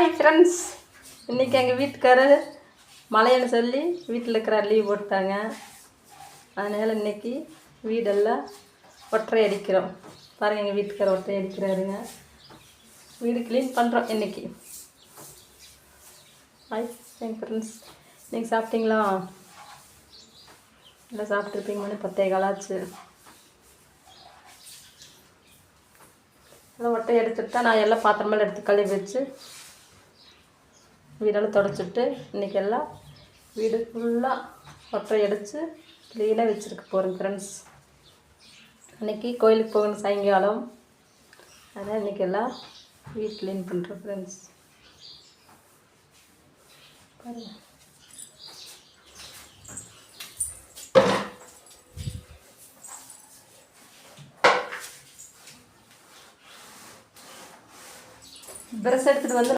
Hi friends, இன்றைக்கி எங்கள் வீட்டுக்காரர் மழைன்னு சொல்லி வீட்டில் இருக்கிற லீவ் போட்டாங்க. அதனால் இன்றைக்கி வீடெல்லாம் ஒற்றை அடிக்கிறோம். பாருங்கள், எங்கள் வீட்டுக்காரர் ஒற்றை அடிக்கிறாருங்க. வீடு க்ளீன் பண்ணுறோம் இன்றைக்கி. ஹாய் எங்கள் ஃப்ரெண்ட்ஸ், நீங்கள் சாப்பிட்டீங்களா? எல்லாம் சாப்பிட்ருப்பீங்க. மணி 10:15 ஆச்சு. எல்லாம் ஒட்டை எடுத்துட்டு தான் நான் எல்லாம் பாத்திரமெல்லாம் எடுத்து கழுவி வச்சு வீடெல்லாம் தொடச்சிட்டு இன்றைக்கி எல்லாம் வீடு ஃபுல்லாக ஒற்றை அடித்து க்ளீனாக வச்சுருக்க போகிறேன் ஃப்ரெண்ட்ஸ். இன்றைக்கி கோயிலுக்கு போகணும் சாயங்காலம். அதனால் இன்றைக்கி எல்லாம் வீடு க்ளீன் பண்ணுறோம் ஃப்ரெண்ட்ஸ். பாருங்கள், ப்ரஷ் எடுத்துகிட்டு வந்து